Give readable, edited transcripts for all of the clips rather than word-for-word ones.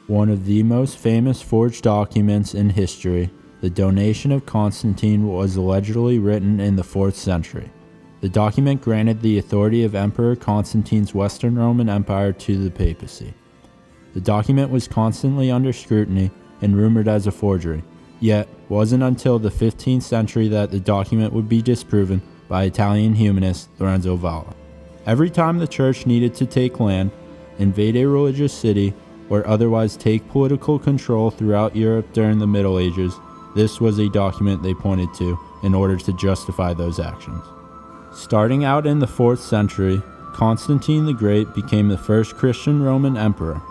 One of the most famous forged documents in history, the Donation of Constantine, was allegedly written in the 4th century. The document granted the authority of Emperor Constantine's Western Roman Empire to the papacy. The document was constantly under scrutiny and rumored as a forgery, yet wasn't until the 15th century that the document would be disproven by Italian humanist Rezo. Every time the church needed to take land, invade a religious city, or otherwise take political control throughout Europe during the Middle Ages, this was a document they pointed to in order to justify those actions. Starting out in the 4th century, Constantine the Great became the first Christian Roman emperor.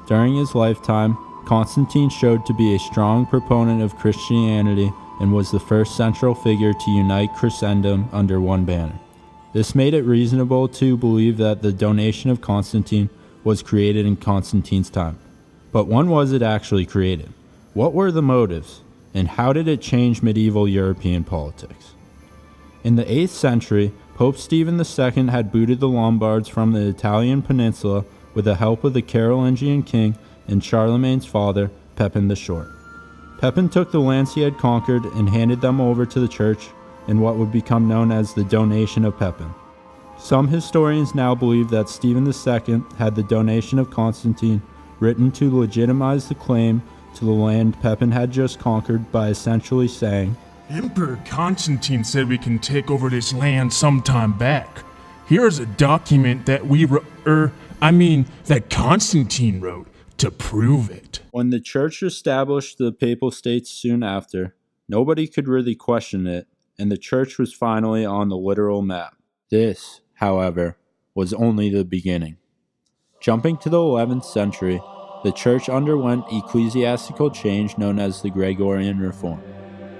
During his lifetime, Constantine showed to be a strong proponent of Christianity and was the first central figure to unite Christendom under one banner. This made it reasonable to believe that the Donation of Constantine was created in Constantine's time. But when was it actually created? What were the motives? And how did it change medieval European politics? In the 8th century, Pope Stephen II had booted the Lombards from the Italian peninsula with the help of the Carolingian king and Charlemagne's father, Pepin the Short. Pepin took the lands he had conquered and handed them over to the church in what would become known as the Donation of Pepin. Some historians now believe that Stephen II had the Donation of Constantine written to legitimize the claim to the land Pepin had just conquered by essentially saying, Emperor Constantine said we can take over this land sometime back. Here's a document that that Constantine wrote to prove it. When the church established the Papal States soon after, nobody could really question it, and the church was finally on the literal map. This, however, was only the beginning. Jumping to the 11th century, the church underwent ecclesiastical change known as the Gregorian Reform.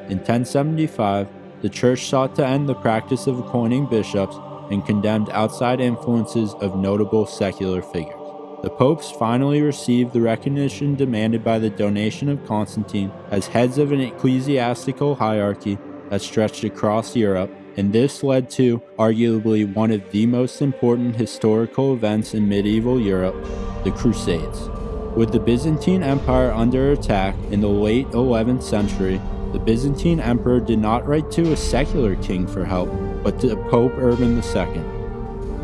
In 1075, the church sought to end the practice of appointing bishops and condemned outside influences of notable secular figures. The popes finally received the recognition demanded by the Donation of Constantine as heads of an ecclesiastical hierarchy that stretched across Europe, and this led to arguably one of the most important historical events in medieval Europe, the Crusades. With the Byzantine Empire under attack in the late 11th century, the Byzantine emperor did not write to a secular king for help, but to Pope Urban II.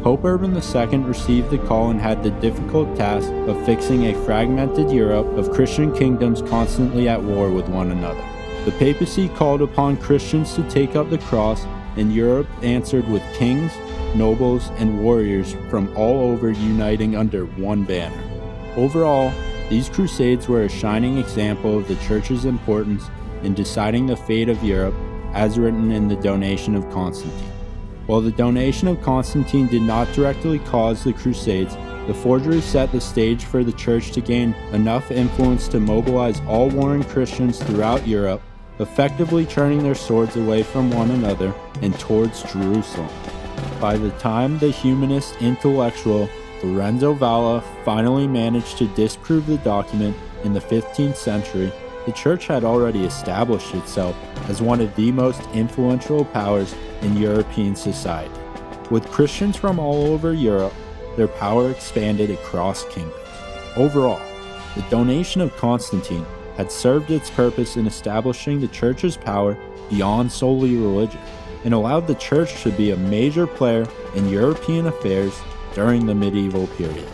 Pope Urban II received the call and had the difficult task of fixing a fragmented Europe of Christian kingdoms constantly at war with one another. The papacy called upon Christians to take up the cross, and Europe answered with kings, nobles, and warriors from all over uniting under one banner. Overall, these crusades were a shining example of the church's importance in deciding the fate of Europe, as written in the Donation of Constantine. While the Donation of Constantine did not directly cause the Crusades, the forgery set the stage for the church to gain enough influence to mobilize all warring Christians throughout Europe, effectively turning their swords away from one another and towards Jerusalem. By the time the humanist intellectual Lorenzo Valla finally managed to disprove the document in the 15th century, the church had already established itself as one of the most influential powers in European society. With Christians from all over Europe, their power expanded across kingdoms. Overall, the Donation of Constantine had served its purpose in establishing the church's power beyond solely religion, and allowed the church to be a major player in European affairs during the medieval period.